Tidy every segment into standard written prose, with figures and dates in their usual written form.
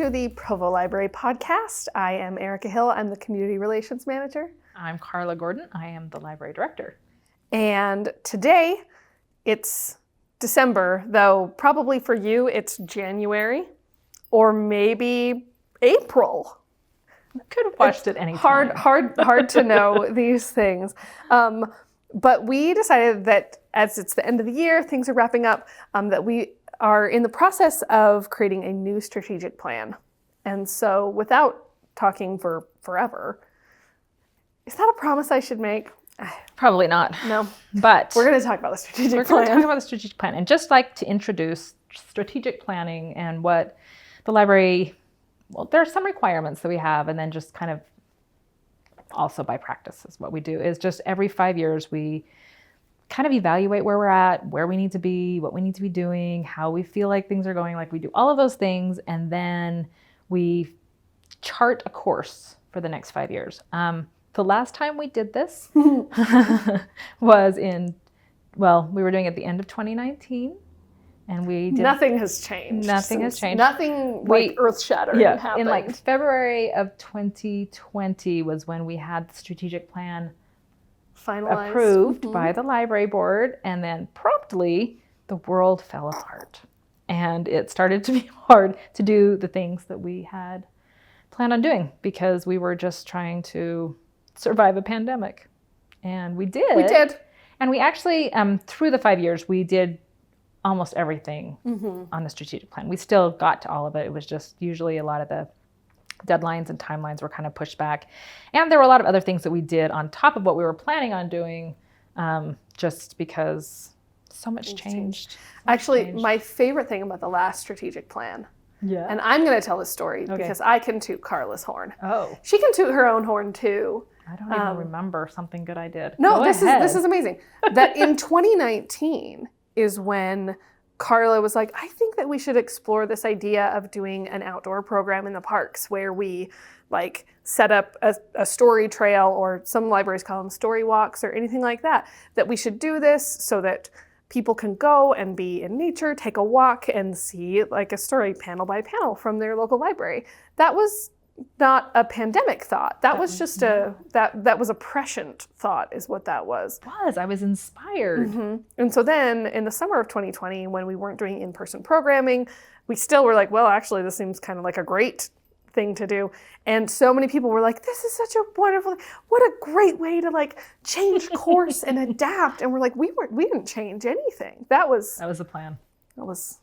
to the Provo Library podcast. I am Erika Hill. I'm the Community Relations Manager. I'm Carla Gordon. I am the Library Director. And today, it's December, though probably for you it's January or maybe April. Could have watched it any time. Hard to know these things. But we decided that as it's the end of the year, things are wrapping up, that we are in the process of creating a new strategic plan. And so without talking for forever, is that a promise I should make? Probably not. No. But we're going to talk about the strategic plan. We're going to talk about the strategic plan and just like to introduce strategic planning and what the library, well, there are some requirements that we have, and then just kind of also by practice is what we do is just every 5 years we kind of evaluate where we're at, where we need to be, what we need to be doing, how we feel like things are going, like we do all of those things, and then we chart a course for the next 5 years. The last time we did this was we were doing it at the end of 2019, and we did. Nothing has changed. Nothing earth-shattering happened. In like February of 2020 was when we had the strategic plan finalized, approved by the library board, and then promptly the world fell apart, and it started to be hard to do the things that we had planned on doing because we were just trying to survive a pandemic. And we did. And we actually, through the 5 years, we did almost everything on the strategic plan. We still got to all of it. It was just usually a lot of the deadlines and timelines were kind of pushed back. And there were a lot of other things that we did on top of what we were planning on doing, just because so much changed. Actually, my favorite thing about the last strategic plan, and I'm going to tell this story because I can toot Carla's horn. Oh. She can toot her own horn too. I don't even remember something good I did. No, this is amazing. That in 2019 is when Carla was like, I think that we should explore this idea of doing an outdoor program in the parks where we like set up a story trail, or some libraries call them story walks or anything like that, that we should do this so that people can go and be in nature, take a walk and see like a story panel by panel from their local library. That was not a pandemic thought. That was just that was a prescient thought is what that was. I was inspired. And so then in the summer of 2020, when we weren't doing in-person programming, we still were like, well, actually, this seems kind of like a great thing to do. And so many people were like, this is such a wonderful, what a great way to like change course and adapt. And we're like, we didn't change anything. That was the plan. That was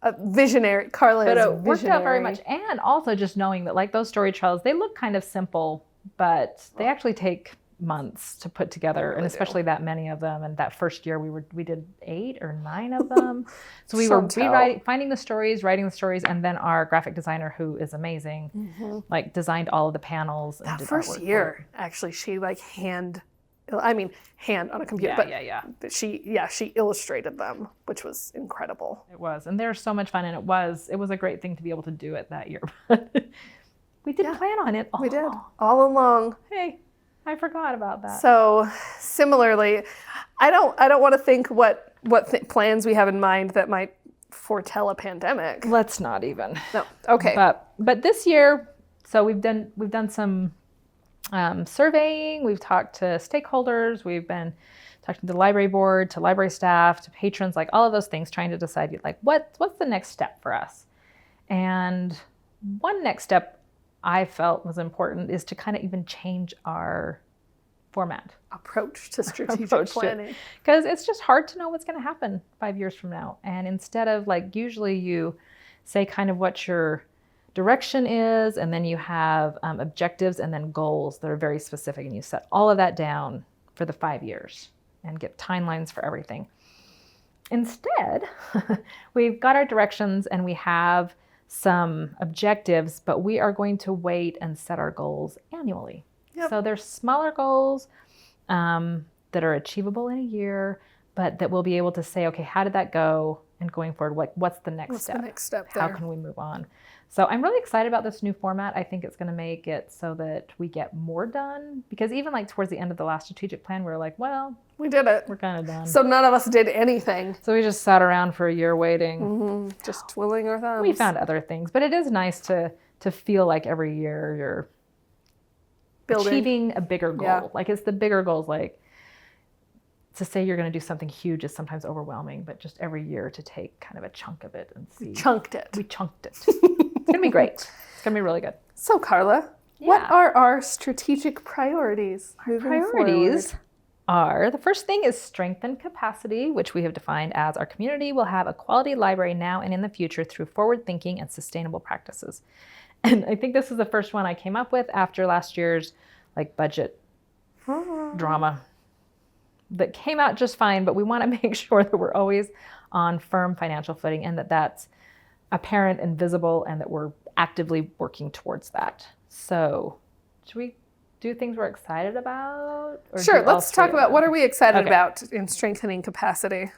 a visionary. Carla is visionary. It worked out very much. And also just knowing that like those story trails, they look kind of simple, but they actually take months to put together, and especially that many of them. And that first year we did 8 or 9 of them. So we were finding the stories, writing the stories, and then our graphic designer, who is amazing, like designed all of the panels. That first year, actually, she like hand on a computer, but she illustrated them, which was incredible. It was, and they're so much fun, and it was a great thing to be able to do it that year. But we didn't plan on it all. We did all along. Hey, I forgot about that. So similarly, I don't want to think what plans we have in mind that might foretell a pandemic. Let's not even. No. Okay. But this year, so we've done some surveying. We've talked to stakeholders. We've been talking to the library board, to library staff, to patrons, like all of those things, trying to decide like what's the next step for us. And one next step I felt was important is to kind of even change our format. Approach to strategic planning. Because it's just hard to know what's going to happen 5 years from now. And instead of like, usually you say kind of what your direction is, and then you have objectives and then goals that are very specific, and you set all of that down for the 5 years and get timelines for everything. Instead, we've got our directions and we have some objectives, but we are going to wait and set our goals annually. Yep. So there's smaller goals that are achievable in a year, but that we'll be able to say, okay, how did that go? And going forward, what's the next step? The next step How can we move on? So I'm really excited about this new format. I think it's going to make it so that we get more done, because even like towards the end of the last strategic plan, we were like, well, we did it. We're kind of done. So none of us did anything. So we just sat around for a year waiting. Just twiddling our thumbs. We found other things, but it is nice to feel like every year you're achieving a bigger goal. Yeah. Like it's the bigger goals, like to say you're going to do something huge is sometimes overwhelming, but just every year to take kind of a chunk of it and see. We chunked it. We chunked it. It's going to be great. It's going to be really good. So Carla, what are our strategic priorities moving forward? Are the first thing is strengthen capacity, which we have defined as our community will have a quality library now and in the future through forward thinking and sustainable practices. And I think this is the first one I came up with after last year's like budget drama that came out just fine, but we want to make sure that we're always on firm financial footing and that that's apparent and visible and that we're actively working towards that. So should we do things we're excited about? Sure, let's talk about what are we excited about in strengthening capacity.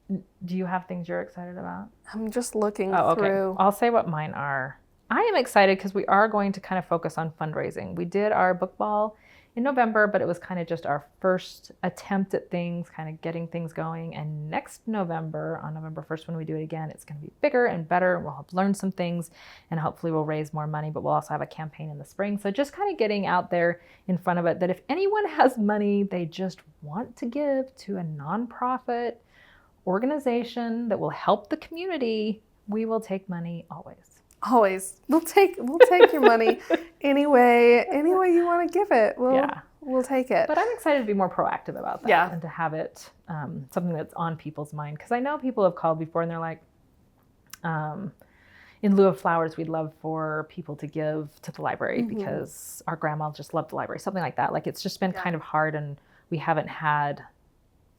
Do you have things you're excited about? I'm just looking through. Okay. I'll say what mine are. I am excited because we are going to kind of focus on fundraising. We did our book ball in November, but it was kind of just our first attempt at things, kind of getting things going. And next November, on November 1st, when we do it again, it's going to be bigger and better, and we'll have learned some things, and hopefully we'll raise more money, but we'll also have a campaign in the spring. So just kind of getting out there in front of it, that if anyone has money they just want to give to a nonprofit organization that will help the community, we will take money always. Always. We'll take your money any way you want to give it. We'll take it. But I'm excited to be more proactive about that and to have it something that's on people's mind. Because I know people have called before and they're like, in lieu of flowers, we'd love for people to give to the library because our grandma just loved the library, something like that. Like it's just been kind of hard and we haven't had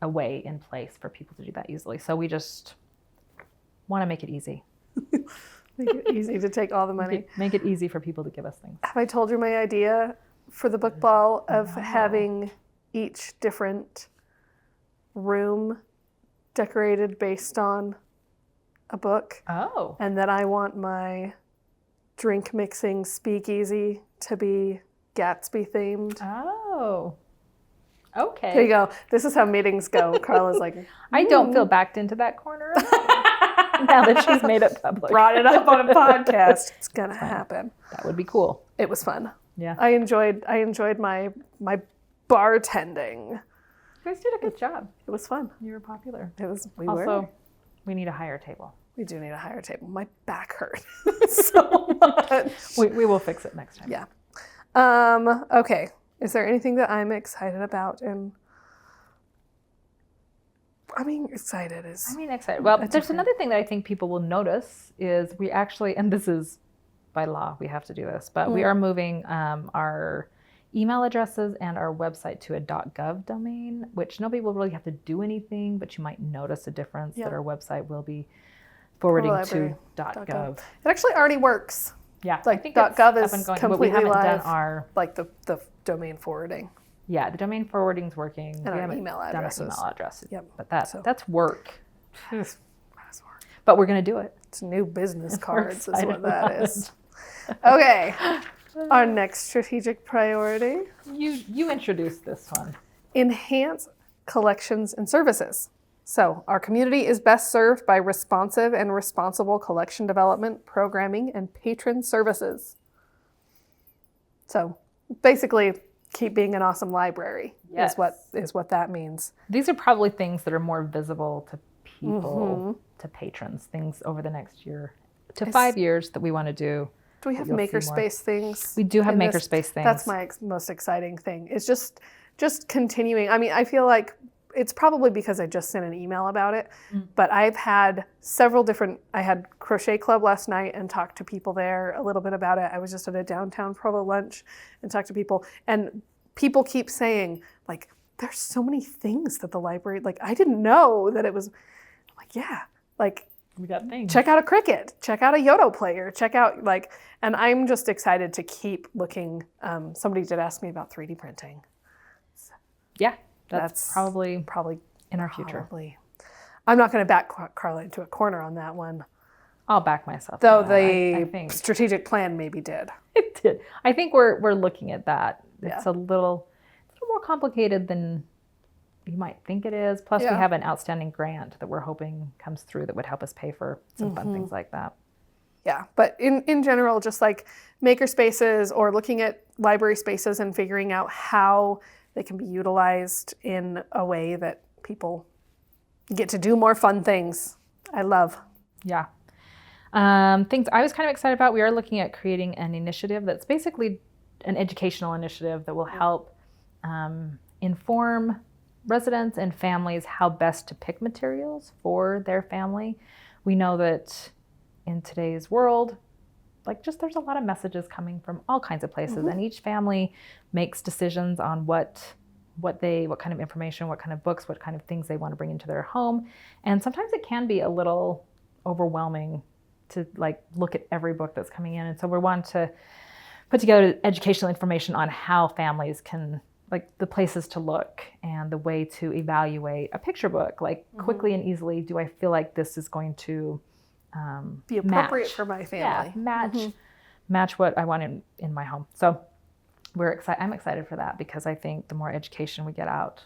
a way in place for people to do that easily. So we just want to make it easy. Make it easy to take all the money. Make it easy for people to give us things. Have I told you my idea for the book ball of having each different room decorated based on a book? Oh. And that I want my drink mixing speakeasy to be Gatsby themed. Oh. Okay. There you go. This is how meetings go. Carla's like, I don't feel backed into that corner. Now that she's made it public. Brought it up on a podcast. It's gonna happen. That would be cool. It was fun. Yeah. I enjoyed my bartending. You guys did a good job. It was fun. You were popular. We also, we need a higher table. We do need a higher table. My back hurt so much. We will fix it next time. Yeah. Okay. Is there anything that I'm excited about? And excited. Well, there's another thing that I think people will notice is we actually, and this is by law, we have to do this, but we are moving our email addresses and our website to a .gov domain, which nobody will really have to do anything, but you might notice a difference that our website will be forwarding to .gov. It actually already works. Yeah, like I think .gov is completely but we haven't live. Done our like the domain forwarding. Yeah, the domain forwarding's working. And our email addresses. Done our email addresses. Yep. But that's work. That's work. But we're going to do it. It's new business cards is what that is. Okay. Our next strategic priority. You introduced this one. Enhance collections and services. So our community is best served by responsive and responsible collection development, programming, and patron services. So basically, keep being an awesome library is what that means. These are probably things that are more visible to people, to patrons, things over the next year to 5 years that we want to do. Do we have makerspace things? We do have makerspace things. That's my most exciting thing. It's just continuing. I mean, I feel like it's probably because I just sent an email about it, but I've had I had Crochet Club last night and talked to people there a little bit about it. I was just at a downtown Provo lunch and talked to people, and people keep saying, like, there's so many things that the library, like, I didn't know that it was, I'm like, yeah, like, we got things. Check out a Cricut, check out a Yodo player, check out, and I'm just excited to keep looking. Somebody did ask me about 3D printing. Yeah. That's probably in our future. I'm not going to back Carla into a corner on that one. I'll back myself. Though on that. I the think strategic plan maybe did. it did. I think we're looking at that. It's Yeah. a little more complicated than you might think it is. Plus, we Yeah. have an outstanding grant that we're hoping comes through that would help us pay for some fun things like that. Yeah, but in general, just like maker spaces or looking at library spaces and figuring out how they can be utilized in a way that people get to do more fun things. I love. Yeah. Things I was kind of excited about, we are looking at creating an initiative that's basically an educational initiative that will help inform residents and families how best to pick materials for their family. We know that in today's world, like just there's a lot of messages coming from all kinds of places, and each family makes decisions on what kind of information, what kind of books, what kind of things they want to bring into their home. And sometimes it can be a little overwhelming to like look at every book that's coming in. And so we want to put together educational information on how families can, like the places to look and the way to evaluate a picture book, like quickly and easily. Do I feel like this is going to Be appropriate match for my family. Yeah, match what I want in my home. So I'm excited for that because I think the more education we get out,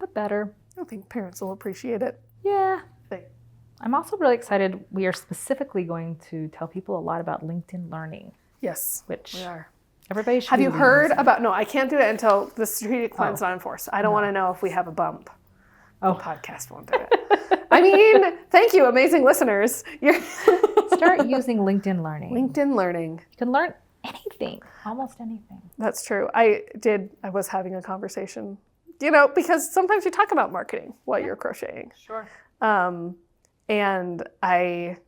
the better. I think parents will appreciate it. Yeah. I'm also really excited. We are specifically going to tell people a lot about LinkedIn Learning. Yes, which we are. Everybody should. Have be you reading heard this. about? No, I can't do it until the strategic plan's not enforced. I don't want to know if we have a bump. The podcast won't do it. I mean, thank you, amazing listeners. Start using LinkedIn Learning. LinkedIn Learning. You can learn anything, almost anything. That's true. I was having a conversation, because sometimes you talk about marketing while you're crocheting. Sure. And I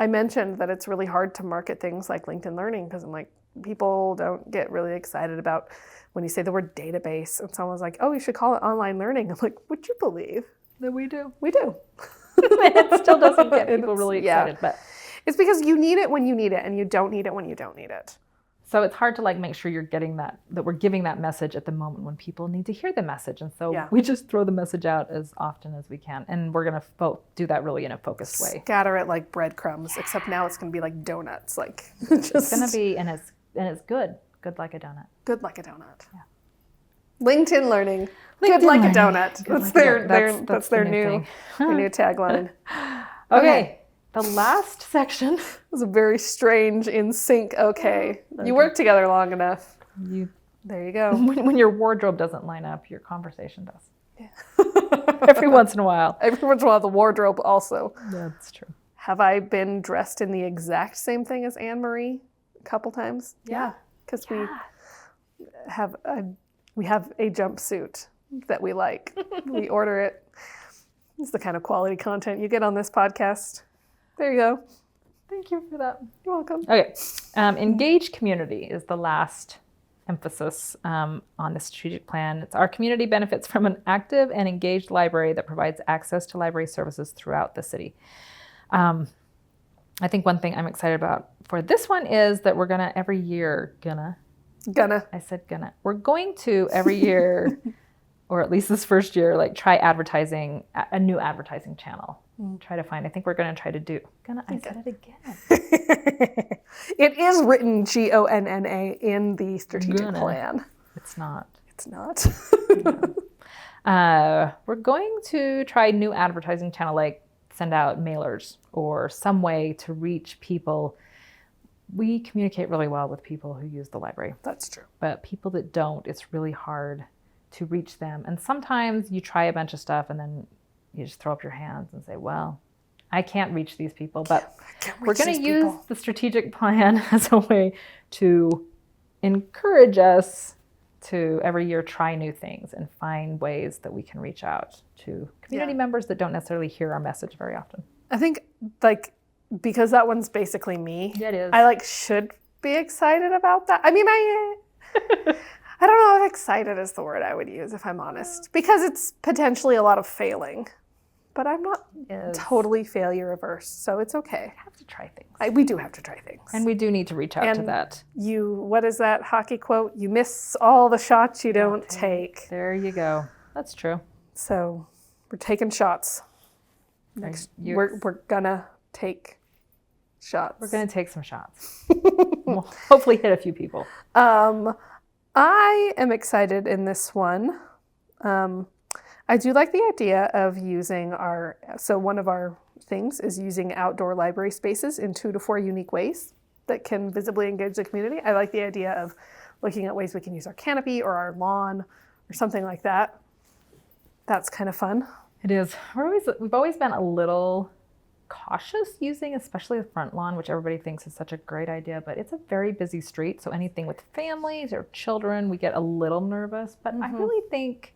mentioned that it's really hard to market things like LinkedIn Learning because I'm like, people don't get really excited about when you say the word database. And someone's like, oh, you should call it online learning. I'm like, would you believe that we do? We do. It still doesn't get people really excited, but it's because you need it when you need it and you don't need it when you don't need it. So it's hard to like make sure you're getting that we're giving that message at the moment when people need to hear the message. And so we just throw the message out as often as we can. And we're going to do that really in a focused way. Scatter it like breadcrumbs, except now it's going to be like donuts. Like it's going to be, and it's good. Good like a donut. Good like a donut. Yeah. LinkedIn Learning. Good LinkedIn like Learning. a donut. That's their new tagline. Okay. The last section was a very strange, in sync. Okay. You work together long enough. There you go. When your wardrobe doesn't line up, your conversation does. Yeah. Every once in a while. Every once in a while, the wardrobe also. Yeah, that's true. Have I been dressed in the exact same thing as Anne-Marie a couple times? Yeah. Because we have a jumpsuit that we like. We order it. It's the kind of quality content you get on this podcast. There you go. Thank you for that. You're welcome. Okay. Engage community is the last emphasis on the strategic plan. It's our community benefits from an active and engaged library that provides access to library services throughout the city. I think one thing I'm excited about for this one is that we're every year, we're going to every year, or at least this first year, like try advertising, a new advertising channel. I think we're going to try to do. I said it again. It is written GONNA in the strategic plan. It's not. It's not. We're going to try new advertising channel, like send out mailers or some way to reach people. We communicate really well with people who use the library. That's true. But people that don't, it's really hard to reach them. And sometimes you try a bunch of stuff and then you just throw up your hands and say, well, I can't reach these people. But we're going to use the strategic plan as a way to encourage us to every year try new things and find ways that we can reach out to community members that don't necessarily hear our message very often. I think because that one's basically me. Yeah, it is. I should be excited about that. I mean, I don't know if excited is the word I would use, if I'm honest, because it's potentially a lot of failing. But I'm not totally failure averse, so it's okay. We have to try things. We do have to try things. And we do need to reach out to that. What is that hockey quote? You miss all the shots you don't take. There you go. That's true. So we're taking shots. We're gonna take shots. We're going to take some shots. We'll hopefully hit a few people. I am excited in this one. I do like the idea of using one of our things is using outdoor library spaces in 2 to 4 unique ways that can visibly engage the community. I like the idea of looking at ways we can use our canopy or our lawn or something like that. That's kind of fun. It is. We've always been a little cautious using, especially the front lawn, which everybody thinks is such a great idea, but it's a very busy street. So anything with families or children, we get a little nervous. But I really think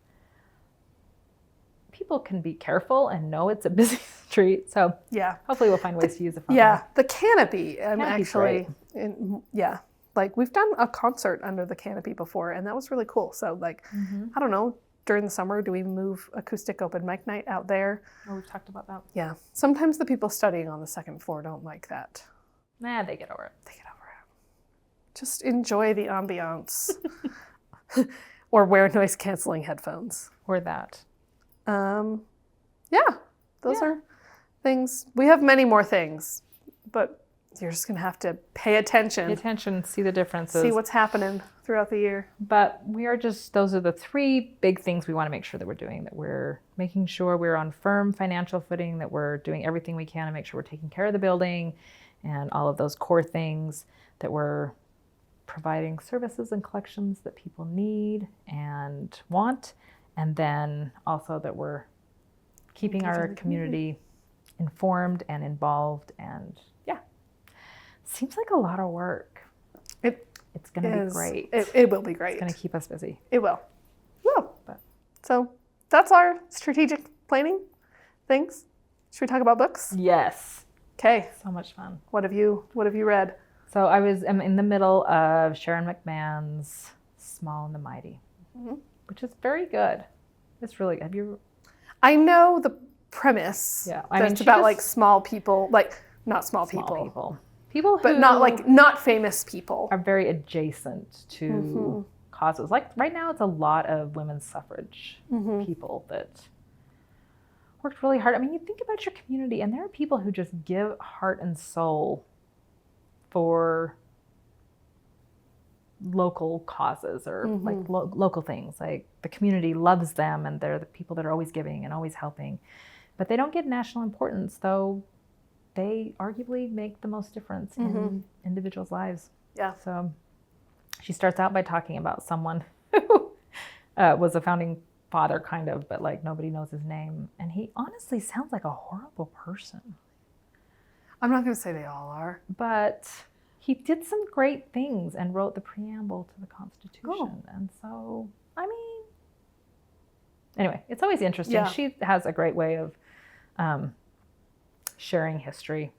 people can be careful and know it's a busy street. So yeah, hopefully we'll find ways to use the front lawn. lawn. The canopy. Actually, great. Like we've done a concert under the canopy before, and that was really cool. So like, I don't know, during the summer, do we move acoustic open mic night out there? Oh, we've talked about that. Yeah. Sometimes the people studying on the second floor don't like that. Nah, they get over it. Just enjoy the ambiance. Or wear noise canceling headphones. Or that. Those are things. We have many more things, but you're just going to have to pay attention. Pay attention, see the differences. See what's happening throughout the year. But those are the 3 big things we want to make sure that we're doing, that we're making sure we're on firm financial footing, that we're doing everything we can to make sure we're taking care of the building and all of those core things, that we're providing services and collections that people need and want, and then also that we're keeping our community informed and involved. And seems like a lot of work. It's going to be great. It will be great. It's going to keep us busy. It will. So that's our strategic planning things. Should we talk about books? Yes. Okay. So much fun. What have you read? So I'm in the middle of Sharon McMahon's Small and the Mighty, which is very good. It's really good. I know the premise. Yeah. It's about like small people, like not small people. People who but not famous people are very adjacent to causes. Like right now, it's a lot of women's suffrage people that worked really hard. I mean, you think about your community, and there are people who just give heart and soul for local causes or like local things. Like the community loves them, and they're the people that are always giving and always helping. But they don't get national importance, though. They arguably make the most difference in individuals' lives. Yeah. So she starts out by talking about someone who was a founding father, kind of, but like nobody knows his name. And he honestly sounds like a horrible person. I'm not going to say they all are. But he did some great things and wrote the preamble to the Constitution. Oh. And so, I mean, anyway, it's always interesting. Yeah. She has a great way of sharing history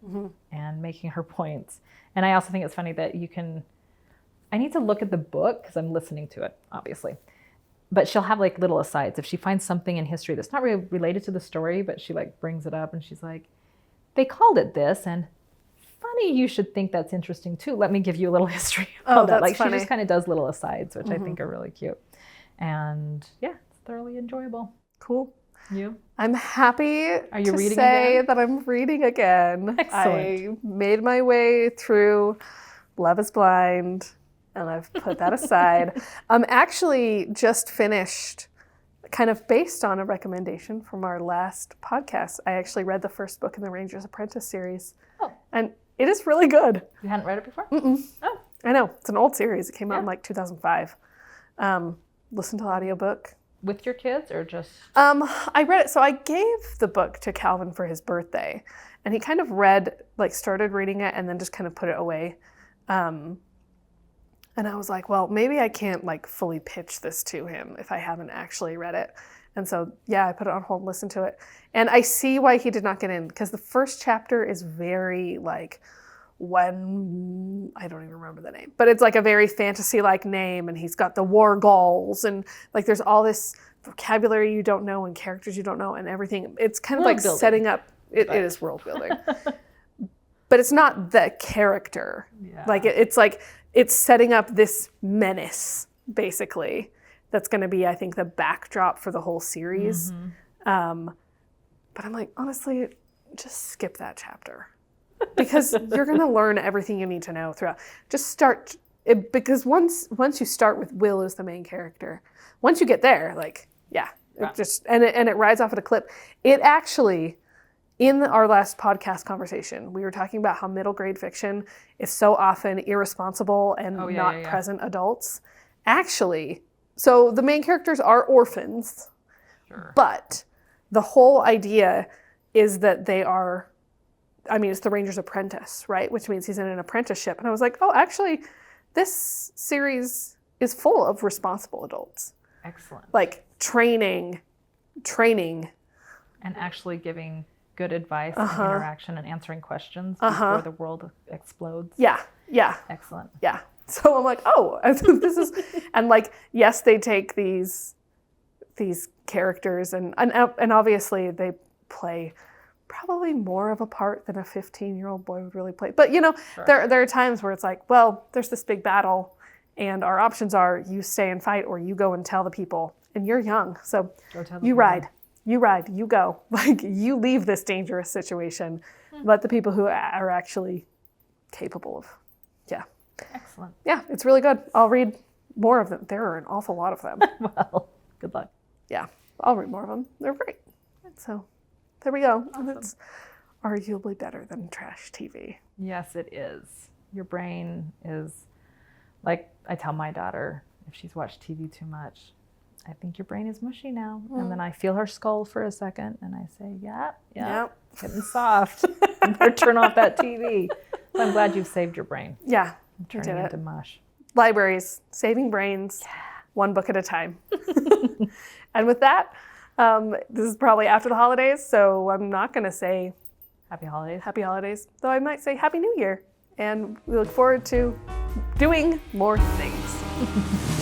and making her points. And I also think it's funny that I need to look at the book because I'm listening to it, obviously. But she'll have like little asides. If she finds something in history that's not really related to the story, but she like brings it up and she's like, they called it this, and funny, you should think that's interesting too. Let me give you a little history about that. Like funny. She just kind of does little asides, which I think are really cute. And yeah, it's thoroughly enjoyable. Cool. You? I'm happy to say that I'm reading again. Excellent. I made my way through Love is Blind, and I've put that aside. I'm actually just finished, kind of based on a recommendation from our last podcast. I actually read the first book in the Ranger's Apprentice series. Oh. And it is really good. You hadn't read it before? Mm-mm. Oh. I know. It's an old series. It came out in like 2005. Listened to the audiobook. With your kids or just? I read it. So I gave the book to Calvin for his birthday, and he kind of started reading it and then just kind of put it away. And I was like, well, maybe I can't like fully pitch this to him if I haven't actually read it. And so, yeah, I put it on hold and listened to it. And I see why he did not get in, because the first chapter is very like, I don't even remember the name, but it's like a very fantasy-like name, and he's got the war goals, and like there's all this vocabulary you don't know and characters you don't know and everything. It's kind of like setting up, it is world building, but it's not the character. Yeah. Like it's setting up this menace, basically, that's going to be, I think, the backdrop for the whole series. But I'm like, honestly, just skip that chapter. because you're going to learn everything you need to know throughout. Just start it, because once you start with Will as the main character, once you get there, like, it just, and it rides off at a clip. It actually, in our last podcast conversation, we were talking about how middle grade fiction is so often irresponsible and not present adults. Actually, so the main characters are orphans, but the whole idea is that they are, I mean, it's the Ranger's apprentice, right? Which means he's in an apprenticeship. And I was like, oh, actually, this series is full of responsible adults. Excellent. Like training. And actually giving good advice and interaction and answering questions before the world explodes. Yeah. Excellent. Yeah. So I'm like, oh, this is, and like, yes, they take these characters and obviously they play probably more of a part than a 15-year-old boy would really play. But, you know, there are times where it's like, well, there's this big battle and our options are you stay and fight or you go and tell the people. And you're young, so you ride, you go. Like, you leave this dangerous situation. Let the people who are actually capable of, Excellent. Yeah, it's really good. I'll read more of them. There are an awful lot of them. Well, good luck. Yeah, I'll read more of them. They're great. So there we go. Awesome. It's arguably better than trash TV. Yes, it is. Your brain is, like I tell my daughter, if she's watched TV too much, I think your brain is mushy now. And then I feel her skull for a second and I say, yeah, getting soft. Or turn off that TV. So I'm glad you've saved your brain. Yeah. Turning into mush. Libraries, saving brains, one book at a time. And with that, this is probably after the holidays, so I'm not going to say Happy holidays, though I might say Happy New Year. And we look forward to doing more things.